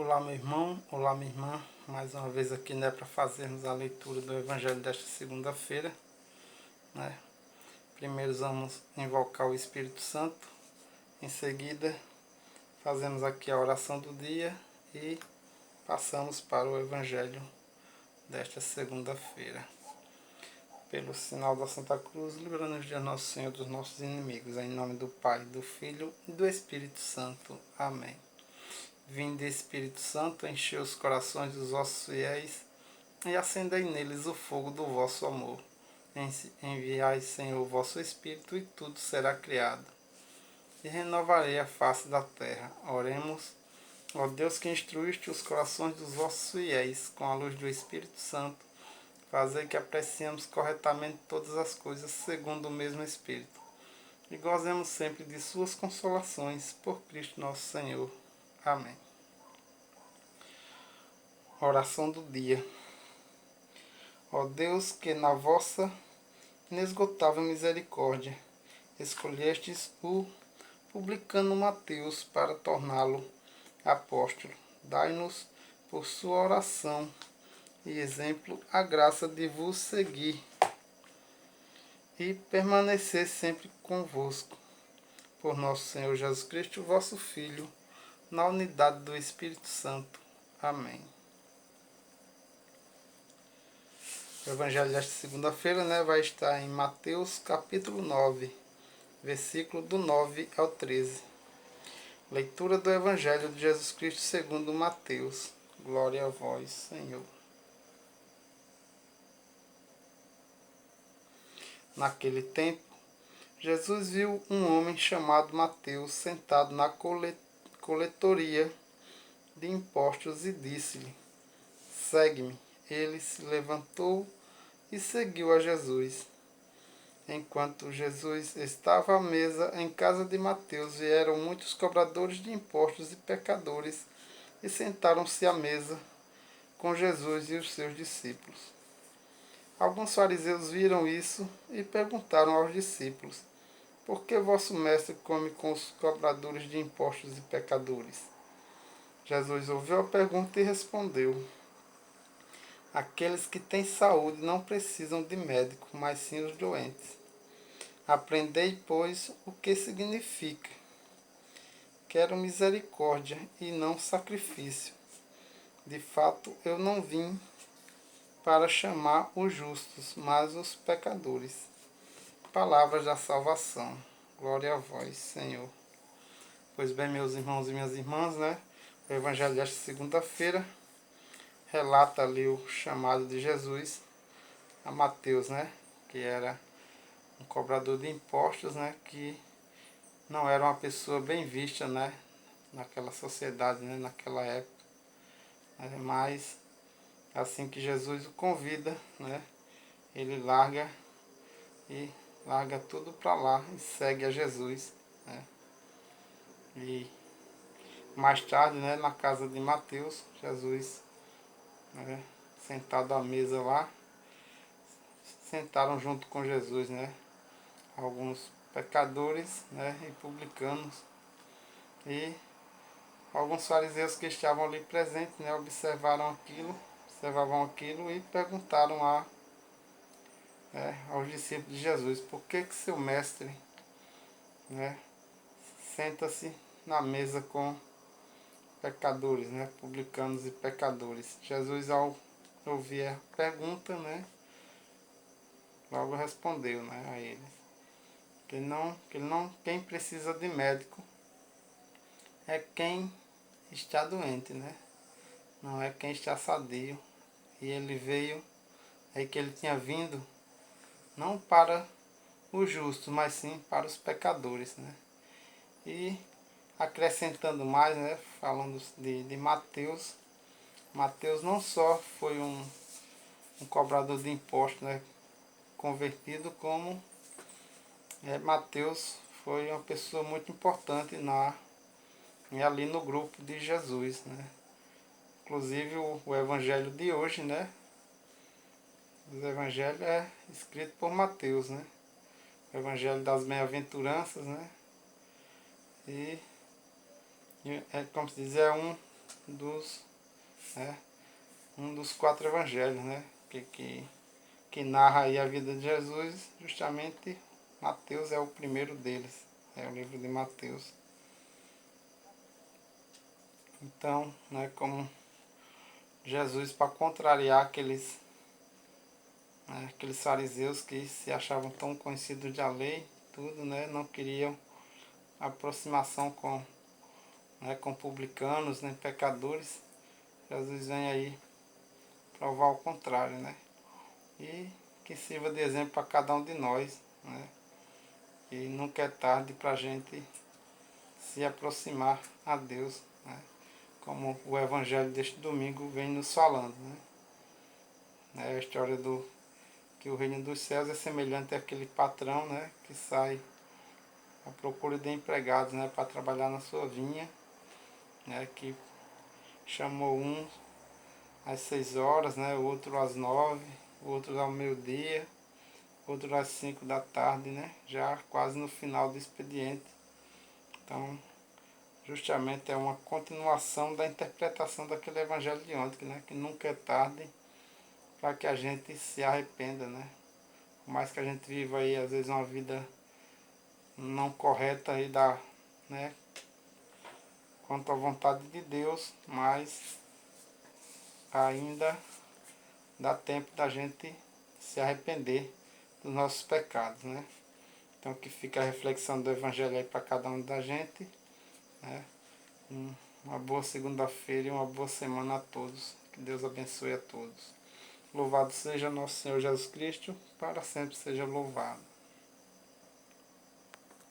Olá, meu irmão, olá, minha irmã. Mais uma vez aqui, né, para fazermos a leitura do Evangelho desta segunda-feira, né? Primeiro vamos invocar o Espírito Santo, em seguida fazemos aqui a oração do dia e passamos para o Evangelho desta segunda-feira. Pelo sinal da Santa Cruz, livra-nos de Nosso Senhor dos nossos inimigos, em nome do Pai, do Filho e do Espírito Santo. Amém. Vinde, Espírito Santo, enchei os corações dos vossos fiéis e acendei neles o fogo do vosso amor. Enviai, Senhor, o vosso Espírito, e tudo será criado, e renovarei a face da terra. Oremos. Ó Deus, que instruíste os corações dos vossos fiéis com a luz do Espírito Santo, fazei que apreciemos corretamente todas as coisas segundo o mesmo Espírito, e gozemos sempre de suas consolações, por Cristo nosso Senhor. Amém. Oração do dia. Ó Deus, que na vossa inesgotável misericórdia escolhestes o publicano Mateus para torná-lo apóstolo, dai-nos, por sua oração e exemplo, a graça de vos seguir e permanecer sempre convosco. Por nosso Senhor Jesus Cristo, vosso Filho, na unidade do Espírito Santo. Amém. O Evangelho desta segunda-feira, né, vai estar em Mateus capítulo 9, versículo do 9 ao 13. Leitura do Evangelho de Jesus Cristo segundo Mateus. Glória a vós, Senhor. Naquele tempo, Jesus viu um homem chamado Mateus sentado na coletoria de impostos e disse-lhe: segue-me. Ele se levantou e seguiu a Jesus. Enquanto Jesus estava à mesa em casa de Mateus, vieram muitos cobradores de impostos e pecadores e sentaram-se à mesa com Jesus e os seus discípulos. Alguns fariseus viram isso e perguntaram aos discípulos: por que vosso mestre come com os cobradores de impostos e pecadores? Jesus ouviu a pergunta e respondeu: aqueles que têm saúde não precisam de médico, mas sim os doentes. Aprendei, pois, o que significa: quero misericórdia e não sacrifício. De fato, eu não vim para chamar os justos, mas os pecadores. Palavras da salvação. Glória a vós, Senhor. Pois bem, meus irmãos e minhas irmãs, né? O Evangelho desta segunda-feira relata ali o chamado de Jesus a Mateus, né? Que era um cobrador de impostos, né? Que não era uma pessoa bem vista, né? Naquela sociedade, né? Naquela época. Mas assim que Jesus o convida, né? Ele larga tudo para lá e segue a Jesus, né? E mais tarde, né? Na casa de Mateus, Jesus, né, sentado à mesa lá, sentaram junto com Jesus, né? Alguns pecadores, né? E publicanos e alguns fariseus que estavam ali presentes, né? Observavam aquilo e perguntaram aos discípulos de Jesus: por que seu mestre, né, senta-se na mesa com pecadores, né, publicanos e pecadores? Jesus, ao ouvir a pergunta, né, logo respondeu, né, a eles quem precisa de médico é quem está doente, né? Não é quem está sadio. E ele veio, aí que ele tinha vindo não para os justos, mas sim para os pecadores, né? E acrescentando mais, né, falando de Mateus, Mateus não só foi um cobrador de impostos, né, convertido, como Mateus foi uma pessoa muito importante ali no grupo de Jesus, né? Inclusive o evangelho de hoje, né? O evangelho é escrito por Mateus, né? O evangelho das bem-aventuranças, né? E é como se diz, é um dos, né, um dos 4 evangelhos, né, que narra aí a vida de Jesus. Justamente Mateus é o primeiro deles, é o livro de Mateus. Então, né, como Jesus, para contrariar aqueles fariseus que se achavam tão conhecidos da lei, tudo, né, não queriam aproximação com publicanos, né, pecadores. Jesus vem aí provar o contrário, né? E que sirva de exemplo para cada um de nós, né? E nunca é tarde para a gente se aproximar a Deus, né? Como o Evangelho deste domingo vem nos falando, né? É a história do que o reino dos céus é semelhante àquele patrão, né, que sai à procura de empregados, né, para trabalhar na sua vinha, né, que chamou um às 6 horas, né, outro às 9, outro ao meio-dia, outro às 5 da tarde, né, já quase no final do expediente. Então, justamente é uma continuação da interpretação daquele evangelho de ontem, né, que nunca é tarde para que a gente se arrependa, né. Por mais que a gente viva aí às vezes uma vida não correta aí né, quanto à vontade de Deus, mas ainda dá tempo da gente se arrepender dos nossos pecados, né? Então que fica a reflexão do Evangelho aí para cada um da gente, né? Uma boa segunda-feira e uma boa semana a todos. Que Deus abençoe a todos. Louvado seja nosso Senhor Jesus Cristo, para sempre seja louvado.